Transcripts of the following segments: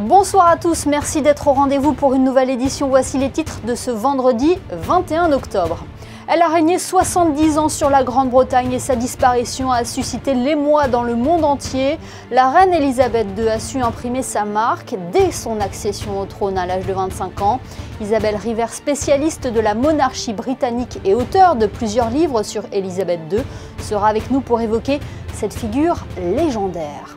Bonsoir à tous, merci d'être au rendez-vous pour une nouvelle édition. Voici les titres de ce vendredi 21 octobre. Elle a régné 70 ans sur la Grande-Bretagne et sa disparition a suscité l'émoi dans le monde entier. La reine Elisabeth II a su imprimer sa marque dès son accession au trône à l'âge de 25 ans. Isabelle River, spécialiste de la monarchie britannique et auteure de plusieurs livres sur Elisabeth II, sera avec nous pour évoquer cette figure légendaire.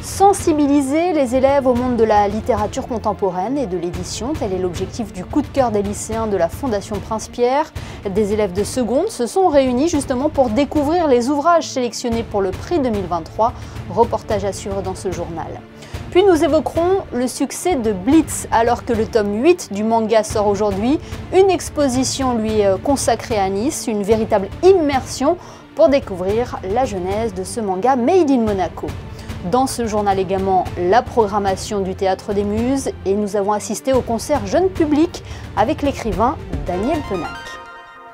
Sensibiliser les élèves au monde de la littérature contemporaine et de l'édition, tel est l'objectif du coup de cœur des lycéens de la Fondation Prince-Pierre. Des élèves de seconde se sont réunis justement pour découvrir les ouvrages sélectionnés pour le prix 2023, reportage à suivre dans ce journal. Puis nous évoquerons le succès de Blitz, alors que le tome 8 du manga sort aujourd'hui. Une exposition lui consacrée à Nice, une véritable immersion pour découvrir la genèse de ce manga Made in Monaco. Dans ce journal également, la programmation du Théâtre des Muses et nous avons assisté au concert jeune public avec l'écrivain Daniel Penac.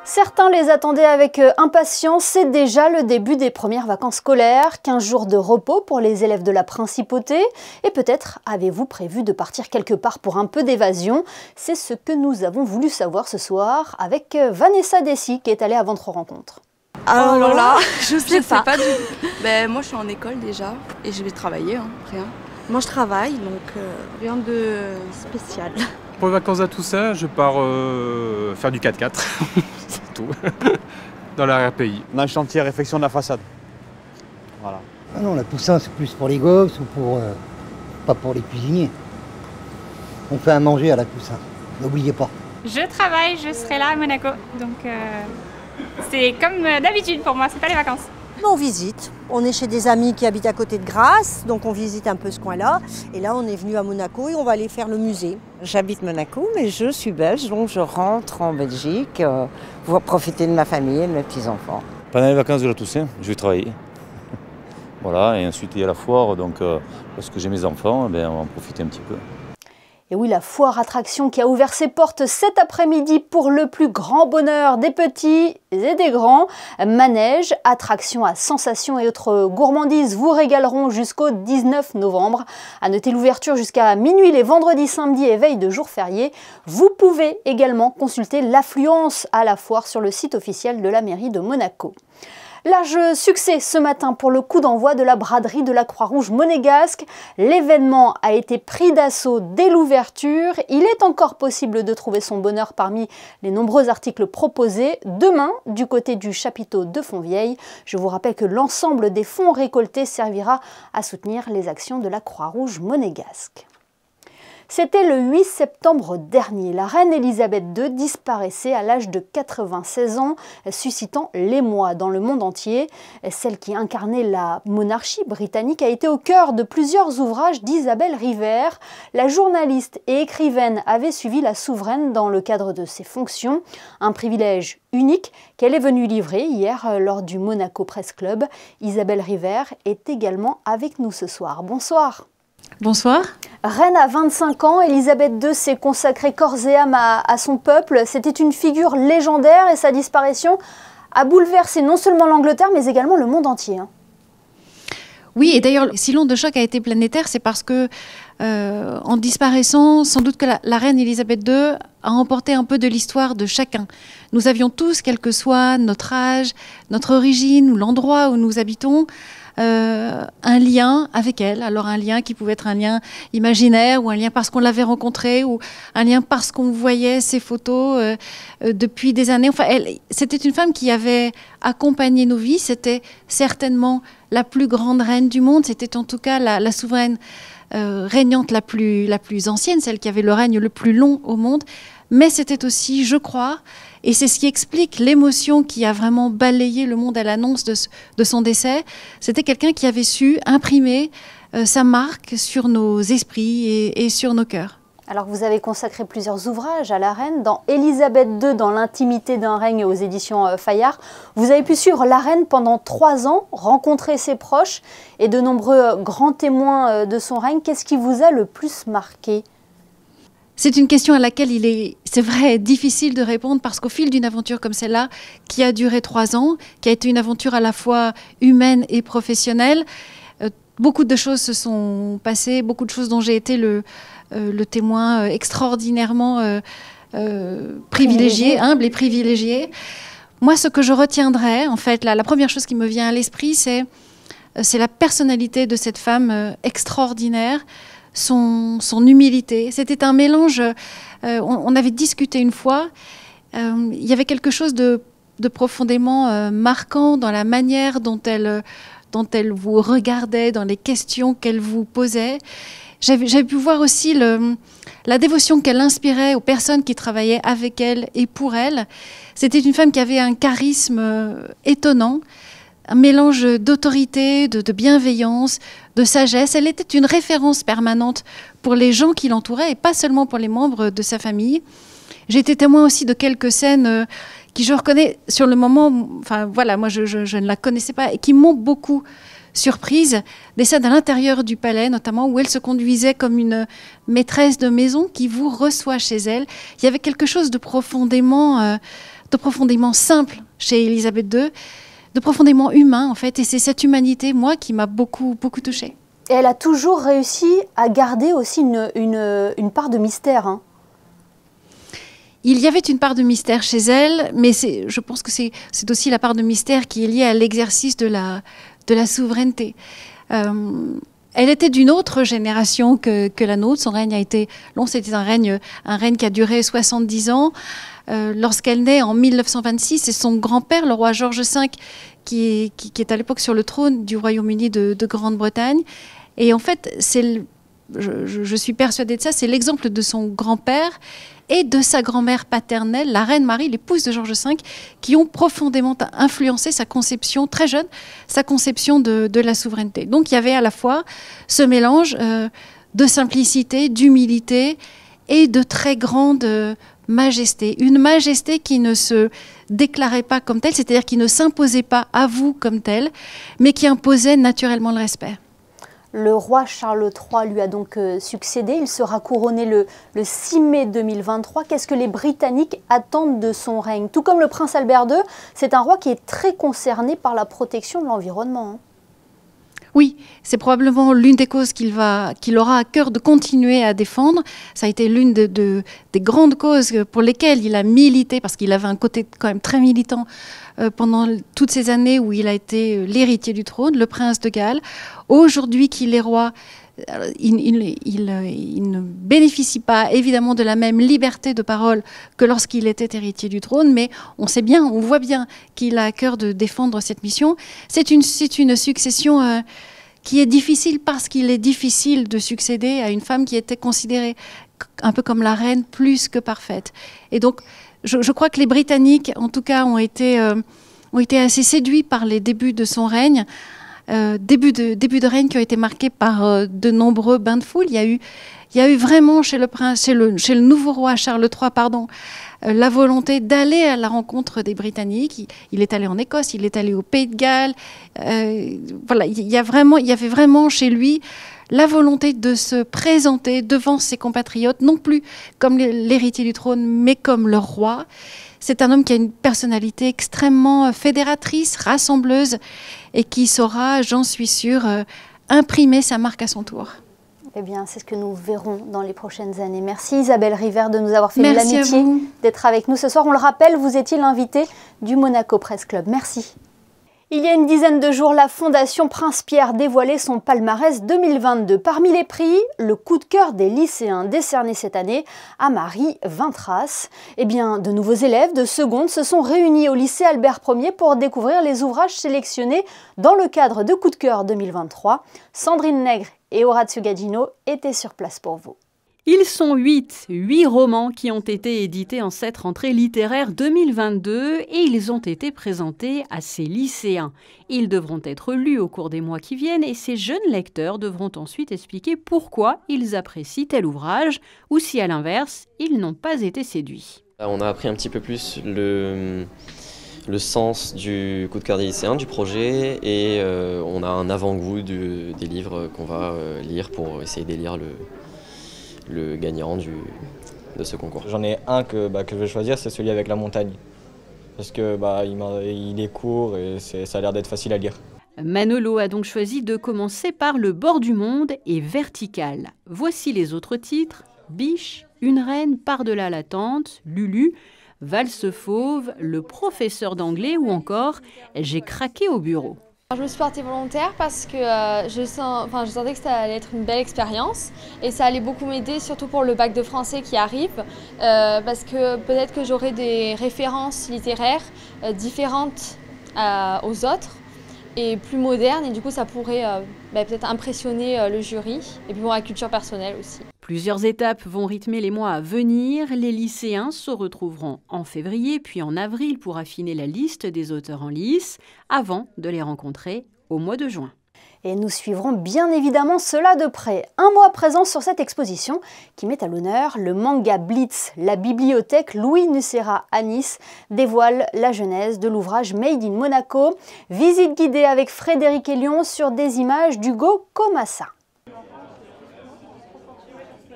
Certains les attendaient avec impatience, c'est déjà le début des premières vacances scolaires, 15 jours de repos pour les élèves de la Principauté et peut-être avez-vous prévu de partir quelque part pour un peu d'évasion. C'est ce que nous avons voulu savoir ce soir avec Vanessa Dessy qui est allée à votre rencontre. Alors là, je sais pas du tout. Ben, moi je suis en école déjà et je vais travailler, rien. Moi je travaille donc rien de spécial. Pour les vacances à Toussaint, je pars faire du 4x4, c'est tout, dans l'arrière-pays. On a un chantier réfection de la façade. Voilà. Ah non, la Toussaint c'est plus pour les gosses ou pour pas pour les cuisiniers. On fait à manger à la Toussaint, n'oubliez pas. Je travaille, je serai là à Monaco, donc c'est comme d'habitude pour moi, c'est pas les vacances. On visite, on est chez des amis qui habitent à côté de Grasse, donc on visite un peu ce coin-là. Et là on est venu à Monaco et on va aller faire le musée. J'habite Monaco mais je suis belge, donc je rentre en Belgique pour profiter de ma famille et de mes petits-enfants. Pendant les vacances de la Toussaint, je vais travailler. Voilà, et ensuite il y a la foire, donc parce que j'ai mes enfants, on va en profiter un petit peu. Et oui, la foire attraction qui a ouvert ses portes cet après-midi pour le plus grand bonheur des petits et des grands. Manège, attractions à sensations et autres gourmandises vous régaleront jusqu'au 19 novembre. À noter l'ouverture jusqu'à minuit les vendredis, samedis et veille de jours fériés. Vous pouvez également consulter l'affluence à la foire sur le site officiel de la mairie de Monaco. Large succès ce matin pour le coup d'envoi de la braderie de la Croix-Rouge monégasque. L'événement a été pris d'assaut dès l'ouverture. Il est encore possible de trouver son bonheur parmi les nombreux articles proposés. Demain, du côté du chapiteau de Fontvieille, je vous rappelle que l'ensemble des fonds récoltés servira à soutenir les actions de la Croix-Rouge monégasque. C'était le 8 septembre dernier. La reine Elisabeth II disparaissait à l'âge de 96 ans, suscitant l'émoi dans le monde entier. Celle qui incarnait la monarchie britannique a été au cœur de plusieurs ouvrages d'Isabelle River. La journaliste et écrivaine avait suivi la souveraine dans le cadre de ses fonctions, un privilège unique qu'elle est venue livrer hier lors du Monaco Press Club. Isabelle River est également avec nous ce soir. Bonsoir. Bonsoir. Reine à 25 ans, Elisabeth II s'est consacrée corps et âme à son peuple. C'était une figure légendaire et sa disparition a bouleversé non seulement l'Angleterre mais également le monde entier. Oui, et d'ailleurs, si l'onde de choc a été planétaire, c'est parce que, en disparaissant, sans doute que la reine Elisabeth II a emporté un peu de l'histoire de chacun. Nous avions tous, quel que soit notre âge, notre origine ou l'endroit où nous habitons, un lien avec elle. Alors un lien qui pouvait être un lien imaginaire ou un lien parce qu'on l'avait rencontrée ou un lien parce qu'on voyait ses photos depuis des années. Enfin, c'était une femme qui avait accompagné nos vies. C'était certainement la plus grande reine du monde. C'était en tout cas la souveraine régnante la plus ancienne, celle qui avait le règne le plus long au monde. Mais c'était aussi, je crois, et c'est ce qui explique l'émotion qui a vraiment balayé le monde à l'annonce de son décès, c'était quelqu'un qui avait su imprimer sa marque sur nos esprits et sur nos cœurs. Alors vous avez consacré plusieurs ouvrages à la reine. Dans Elisabeth II, dans l'intimité d'un règne aux éditions Fayard, vous avez pu suivre la reine pendant 3 ans, rencontrer ses proches et de nombreux grands témoins de son règne. Qu'est-ce qui vous a le plus marqué ? C'est une question à laquelle il est, c'est vrai, difficile de répondre parce qu'au fil d'une aventure comme celle-là, qui a duré 3 ans, qui a été une aventure à la fois humaine et professionnelle, beaucoup de choses se sont passées, beaucoup de choses dont j'ai été le témoin extraordinairement privilégié, humble et privilégié. Moi, ce que je retiendrai, en fait, la première chose qui me vient à l'esprit, c'est la personnalité de cette femme extraordinaire, son humilité. C'était un mélange, on avait discuté une fois, il y avait quelque chose de profondément marquant dans la manière dont elle vous regardait, dans les questions qu'elle vous posait. J'avais pu voir aussi la dévotion qu'elle inspirait aux personnes qui travaillaient avec elle et pour elle. C'était une femme qui avait un charisme étonnant, un mélange d'autorité, de bienveillance, de sagesse. Elle était une référence permanente pour les gens qui l'entouraient et pas seulement pour les membres de sa famille. J'ai été témoin aussi de quelques scènes qui, je reconnais, sur le moment, enfin voilà, moi je ne la connaissais pas et qui m'ont beaucoup surprise. Des scènes à l'intérieur du palais, notamment, où elle se conduisait comme une maîtresse de maison qui vous reçoit chez elle. Il y avait quelque chose de profondément simple chez Élisabeth II, de profondément humain en fait, et c'est cette humanité, moi, qui m'a beaucoup touchée. Et elle a toujours réussi à garder aussi une part de mystère, hein. Il y avait une part de mystère chez elle, mais je pense que c'est aussi la part de mystère qui est liée à l'exercice de la souveraineté. Elle était d'une autre génération que la nôtre. Son règne a été long, c'était un règne qui a duré 70 ans. Lorsqu'elle naît en 1926, c'est son grand-père, le roi George V, qui est à l'époque sur le trône du Royaume-Uni de Grande-Bretagne. Et en fait, je suis persuadée de ça, c'est l'exemple de son grand-père et de sa grand-mère paternelle, la reine Marie, l'épouse de George V, qui ont profondément influencé sa conception, très jeune, sa conception de la souveraineté. Donc il y avait à la fois ce mélange de simplicité, d'humilité et de très grande majesté. Une majesté qui ne se déclarait pas comme telle, c'est-à-dire qui ne s'imposait pas à vous comme telle, mais qui imposait naturellement le respect. Le roi Charles III lui a donc succédé. Il sera couronné le 6 mai 2023. Qu'est-ce que les Britanniques attendent de son règne? Tout comme le prince Albert II, c'est un roi qui est très concerné par la protection de l'environnement, hein. Oui, c'est probablement l'une des causes qu'il aura à cœur de continuer à défendre. Ça a été l'une des grandes causes pour lesquelles il a milité, parce qu'il avait un côté quand même très militant pendant toutes ces années où il a été l'héritier du trône, le prince de Galles. Aujourd'hui qu'il est roi, il ne bénéficie pas évidemment de la même liberté de parole que lorsqu'il était héritier du trône, mais on voit bien qu'il a à cœur de défendre cette mission. C'est une succession qui est difficile parce qu'il est difficile de succéder à une femme qui était considérée un peu comme la reine plus que parfaite. Et donc, je crois que les Britanniques, en tout cas, ont été assez séduits par les débuts de son règne. Début de règne qui ont été marqués par de nombreux bains de foule. Il y a eu vraiment chez le nouveau roi Charles III, la volonté d'aller à la rencontre des Britanniques. Il est allé en Écosse, il est allé au Pays de Galles. Voilà, il y avait vraiment chez lui la volonté de se présenter devant ses compatriotes, non plus comme l'héritier du trône, mais comme leur roi. C'est un homme qui a une personnalité extrêmement fédératrice, rassembleuse, et qui saura, j'en suis sûre, imprimer sa marque à son tour. Eh bien, c'est ce que nous verrons dans les prochaines années. Merci Isabelle River de nous avoir fait l'amitié d'être avec nous ce soir. On le rappelle, vous étiez l'invité du Monaco Press Club. Merci. Il y a une dizaine de jours, la Fondation Prince Pierre dévoilait son palmarès 2022. Parmi les prix, le coup de cœur des lycéens décerné cette année à Marie Vintras. Eh bien, de nouveaux élèves de seconde se sont réunis au lycée Albert Ier pour découvrir les ouvrages sélectionnés dans le cadre de Coup de cœur 2023. Sandrine Nègre et Orazio Gagino étaient sur place pour vous. Ils sont 8 romans qui ont été édités en cette rentrée littéraire 2022 et ils ont été présentés à ces lycéens. Ils devront être lus au cours des mois qui viennent et ces jeunes lecteurs devront ensuite expliquer pourquoi ils apprécient tel ouvrage ou si à l'inverse, ils n'ont pas été séduits. On a appris un petit peu plus le sens du coup de cœur des lycéens, du projet, et on a un avant-goût des livres qu'on va lire pour essayer d'élire le gagnant de ce concours. J'en ai un que je vais choisir, c'est celui avec la montagne. Parce que il est court et ça a l'air d'être facile à lire. Manolo a donc choisi de commencer par Le bord du monde et Vertical. Voici les autres titres: Biche, Une reine par-delà la tente, Lulu, Valse fauve, Le professeur d'anglais ou encore J'ai craqué au bureau. Je me suis portée volontaire parce que je sentais que ça allait être une belle expérience et ça allait beaucoup m'aider, surtout pour le bac de français qui arrive, parce que peut-être que j'aurai des références littéraires différentes aux autres et plus modernes, et du coup ça pourrait peut-être impressionner le jury et puis pour ma culture personnelle aussi. Plusieurs étapes vont rythmer les mois à venir. Les lycéens se retrouveront en février puis en avril pour affiner la liste des auteurs en lice avant de les rencontrer au mois de juin. Et nous suivrons bien évidemment cela de près. Un mois présent sur cette exposition qui met à l'honneur le manga Blitz. La bibliothèque Louis Nucera à Nice dévoile la genèse de l'ouvrage Made in Monaco. Visite guidée avec Frédéric Elion sur des images d'Hugo Comassa.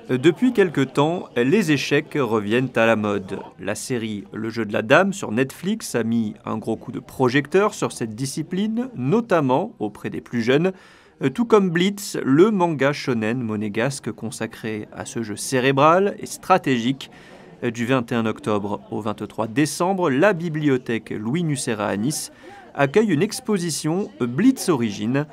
Depuis quelque temps, les échecs reviennent à la mode. La série Le jeu de la dame sur Netflix a mis un gros coup de projecteur sur cette discipline, notamment auprès des plus jeunes, tout comme Blitz, le manga shonen monégasque consacré à ce jeu cérébral et stratégique. Du 21 octobre au 23 décembre, la bibliothèque Louis Nucera à Nice accueille une exposition Blitz Origins.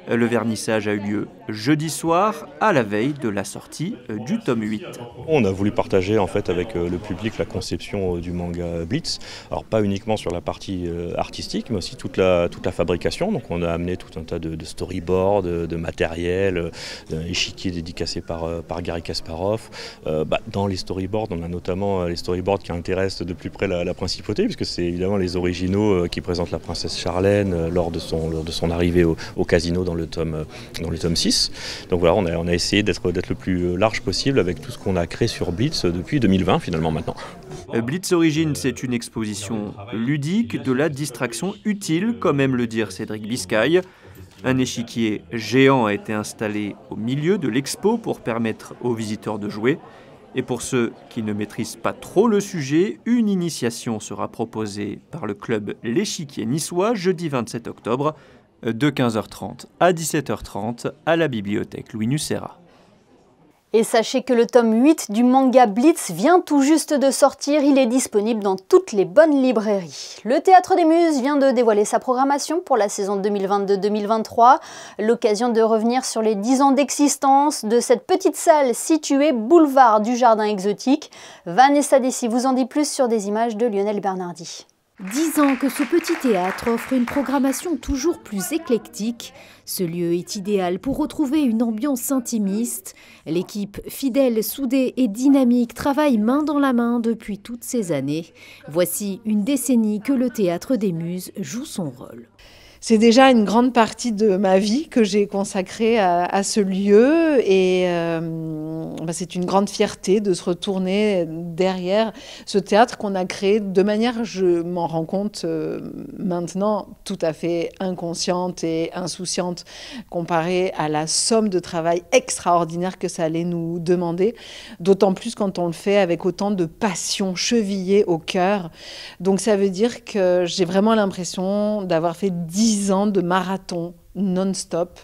Le vernissage a eu lieu jeudi soir, à la veille de la sortie du tome 8. On a voulu partager en fait avec le public la conception du manga Blitz. Alors pas uniquement sur la partie artistique, mais aussi toute la fabrication. Donc on a amené tout un tas de storyboards, de matériel, d'un échiquier dédicacé par Garry Kasparov. Dans les storyboards, on a notamment les storyboards qui intéressent de plus près la principauté, puisque c'est évidemment les originaux qui présentent la princesse Charlène lors de son arrivée au casino dans le tome 6. Donc voilà, on a essayé d'être le plus large possible avec tout ce qu'on a créé sur Blitz depuis 2020 finalement maintenant. Blitz Origins, c'est une exposition ludique, de la distraction utile, comme aime le dire Cédric Biscay. Un échiquier géant a été installé au milieu de l'expo pour permettre aux visiteurs de jouer. Et pour ceux qui ne maîtrisent pas trop le sujet, une initiation sera proposée par le club L'Échiquier niçois jeudi 27 octobre. De 15h30 à 17h30 à la bibliothèque Louis Nucera. Et sachez que le tome 8 du manga Blitz vient tout juste de sortir, il est disponible dans toutes les bonnes librairies. Le Théâtre des Muses vient de dévoiler sa programmation pour la saison 2022-2023, l'occasion de revenir sur les 10 ans d'existence de cette petite salle située boulevard du Jardin Exotique. Vanessa Dessy vous en dit plus sur des images de Lionel Bernardi. 10 ans que ce petit théâtre offre une programmation toujours plus éclectique. Ce lieu est idéal pour retrouver une ambiance intimiste. L'équipe fidèle, soudée et dynamique travaille main dans la main depuis toutes ces années. Voici une décennie que le Théâtre des Muses joue son rôle. C'est déjà une grande partie de ma vie que j'ai consacrée à ce lieu et c'est une grande fierté de se retourner derrière ce théâtre qu'on a créé de manière, je m'en rends compte maintenant, tout à fait inconsciente et insouciante comparée à la somme de travail extraordinaire que ça allait nous demander, d'autant plus quand on le fait avec autant de passion chevillée au cœur. Donc ça veut dire que j'ai vraiment l'impression d'avoir fait 10 ans de marathon non-stop,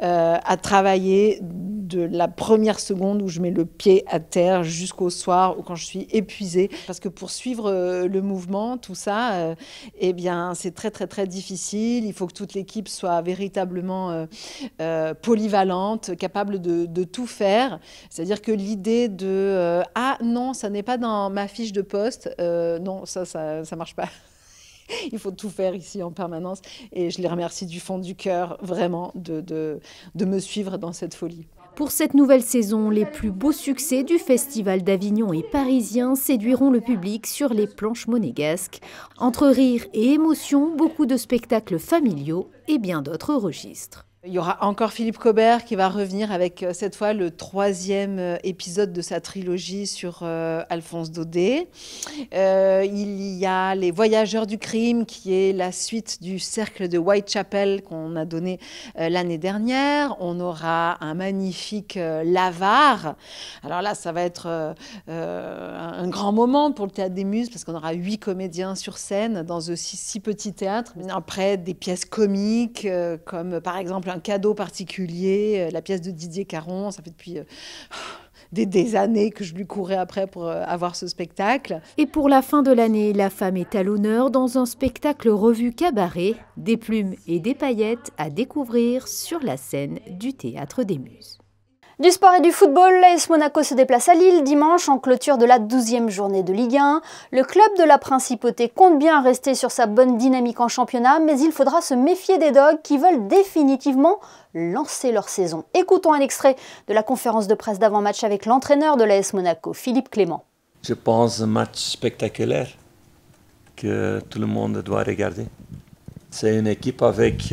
à travailler de la première seconde où je mets le pied à terre jusqu'au soir ou quand je suis épuisée. Parce que pour suivre le mouvement, tout ça, c'est très très très difficile. Il faut que toute l'équipe soit véritablement polyvalente, capable de tout faire. C'est-à-dire que l'idée de « Ah non, ça n'est pas dans ma fiche de poste », non, ça marche pas. Il faut tout faire ici en permanence et je les remercie du fond du cœur vraiment de me suivre dans cette folie. Pour cette nouvelle saison, les plus beaux succès du Festival d'Avignon et parisien séduiront le public sur les planches monégasques. Entre rire et émotion, beaucoup de spectacles familiaux et bien d'autres registres. Il y aura encore Philippe Cobert qui va revenir avec cette fois le 3e épisode de sa trilogie sur Alphonse Daudet. Il y a Les Voyageurs du crime qui est la suite du Cercle de Whitechapel qu'on a donné l'année dernière. On aura un magnifique L'Avare. Alors là, ça va être un grand moment pour le Théâtre des Muses parce qu'on aura 8 comédiens sur scène dans ce si petit théâtre. Après, des pièces comiques comme par exemple Un cadeau particulier, la pièce de Didier Caron. Ça fait depuis des années que je lui courais après pour avoir ce spectacle. Et pour la fin de l'année, la femme est à l'honneur dans un spectacle revue cabaret, des plumes et des paillettes à découvrir sur la scène du Théâtre des Muses. Du sport et du football, l'AS Monaco se déplace à Lille dimanche en clôture de la 12e journée de Ligue 1. Le club de la Principauté compte bien rester sur sa bonne dynamique en championnat, mais il faudra se méfier des Dogs qui veulent définitivement lancer leur saison. Écoutons un extrait de la conférence de presse d'avant-match avec l'entraîneur de l'AS Monaco, Philippe Clément. Je pense un match spectaculaire que tout le monde doit regarder. C'est une équipe avec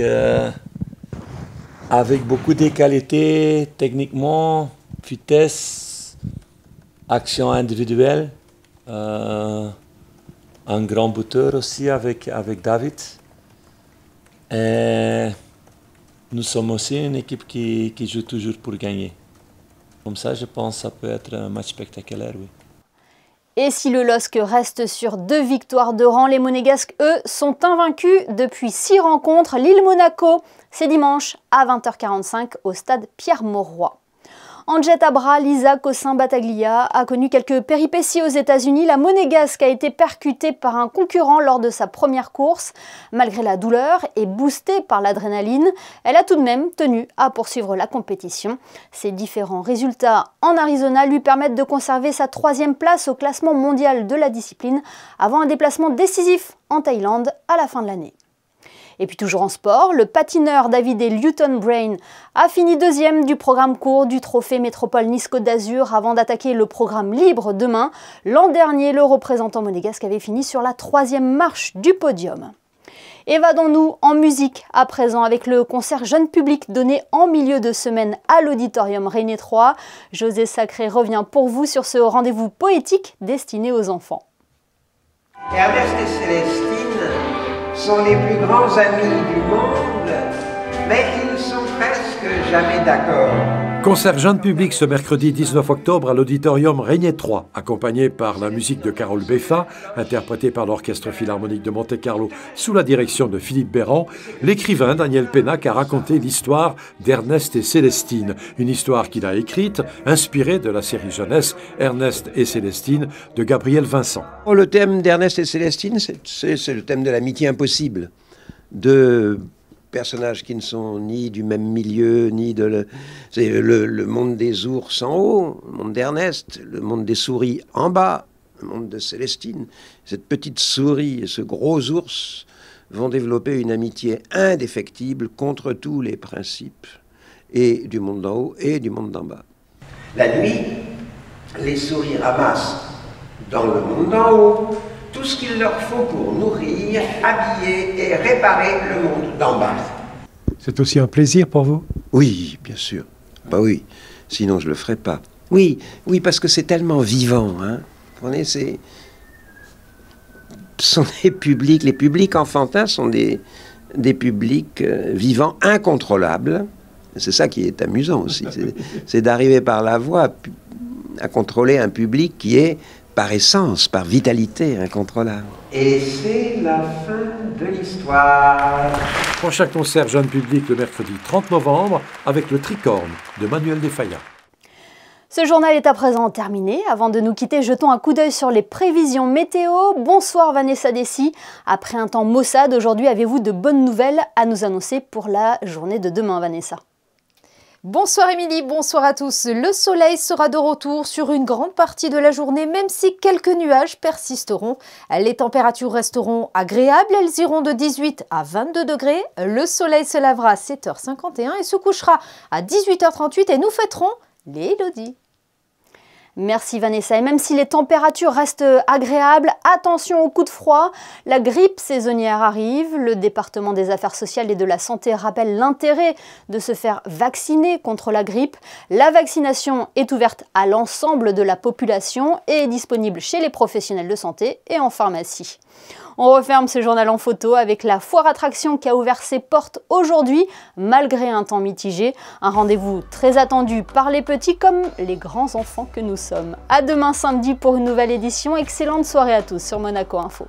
beaucoup de qualités, techniquement, vitesse, action individuelle, un grand buteur aussi avec David. Et nous sommes aussi une équipe qui joue toujours pour gagner. Comme ça, je pense que ça peut être un match spectaculaire, oui. Et si le LOSC reste sur 2 victoires de rang, les Monégasques, eux, sont invaincus depuis 6 rencontres. Lille-Monaco, c'est dimanche à 20h45 au stade Pierre-Mauroy. En jet à bras, Lisa Cossin-Battaglia a connu quelques péripéties aux États-Unis. La Monégasque a été percutée par un concurrent lors de sa première course. Malgré la douleur et boostée par l'adrénaline, elle a tout de même tenu à poursuivre la compétition. Ses différents résultats en Arizona lui permettent de conserver sa 3e place au classement mondial de la discipline avant un déplacement décisif en Thaïlande à la fin de l'année. Et puis toujours en sport, le patineur Davide Liutenbrein a fini 2e du programme court du Trophée Métropole Nice-Côte d'Azur avant d'attaquer le programme libre demain. L'an dernier, le représentant monégasque avait fini sur la 3e marche du podium. Évadons-nous en musique à présent avec le concert jeune public donné en milieu de semaine à l'Auditorium Régnier 3. José Sacré revient pour vous sur ce rendez-vous poétique destiné aux enfants. Ernest et Célestine sont les plus grands amis du monde, mais ils sont presque jamais d'accord. Concert jeune public ce mercredi 19 octobre à l'Auditorium Régnier 3, accompagné par la musique de Carole Beffa, interprétée par l'Orchestre Philharmonique de Monte-Carlo sous la direction de Philippe Béran. L'écrivain Daniel Pénac a raconté l'histoire d'Ernest et Célestine, une histoire qu'il a écrite, inspirée de la série jeunesse Ernest et Célestine de Gabriel Vincent. Le thème d'Ernest et Célestine, c'est le thème de l'amitié impossible, de personnages qui ne sont ni du même milieu, ni de... C'est le monde des ours en haut, le monde d'Ernest, le monde des souris en bas, le monde de Célestine. Cette petite souris et ce gros ours vont développer une amitié indéfectible contre tous les principes, et du monde d'en haut et du monde d'en bas. La nuit, les souris ramassent dans le monde d'en haut tout ce qu'il leur faut pour nourrir, habiller et réparer le monde d'en bas. C'est aussi un plaisir pour vous? Oui, bien sûr. Bah oui, sinon je le ferais pas. Oui, parce que c'est tellement vivant, hein. Vous comprenez, ce sont des publics, les publics enfantins sont des publics vivants, incontrôlables. C'est ça qui est amusant aussi, c'est d'arriver par la voix à contrôler un public qui est par essence, par vitalité, incontrôlable. Et c'est la fin de l'histoire. Prochain concert jeune public le mercredi 30 novembre avec le Tricorne de Manuel Desfayas. Ce journal est à présent terminé. Avant de nous quitter, jetons un coup d'œil sur les prévisions météo. Bonsoir Vanessa Dessy. Après un temps maussade, aujourd'hui, avez-vous de bonnes nouvelles à nous annoncer pour la journée de demain, Vanessa? Bonsoir Émilie, bonsoir à tous. Le soleil sera de retour sur une grande partie de la journée, même si quelques nuages persisteront. Les températures resteront agréables, elles iront de 18 à 22 degrés. Le soleil se lèvera à 7h51 et se couchera à 18h38 et nous fêterons les Élodie. Merci Vanessa. Et même si les températures restent agréables, attention aux coups de froid. La grippe saisonnière arrive. Le département des Affaires sociales et de la Santé rappelle l'intérêt de se faire vacciner contre la grippe. La vaccination est ouverte à l'ensemble de la population et est disponible chez les professionnels de santé et en pharmacie. On referme ce journal en photo avec la foire attraction qui a ouvert ses portes aujourd'hui, malgré un temps mitigé. Un rendez-vous très attendu par les petits comme les grands enfants que nous sommes. À demain samedi pour une nouvelle édition. Excellente soirée à tous sur Monaco Info.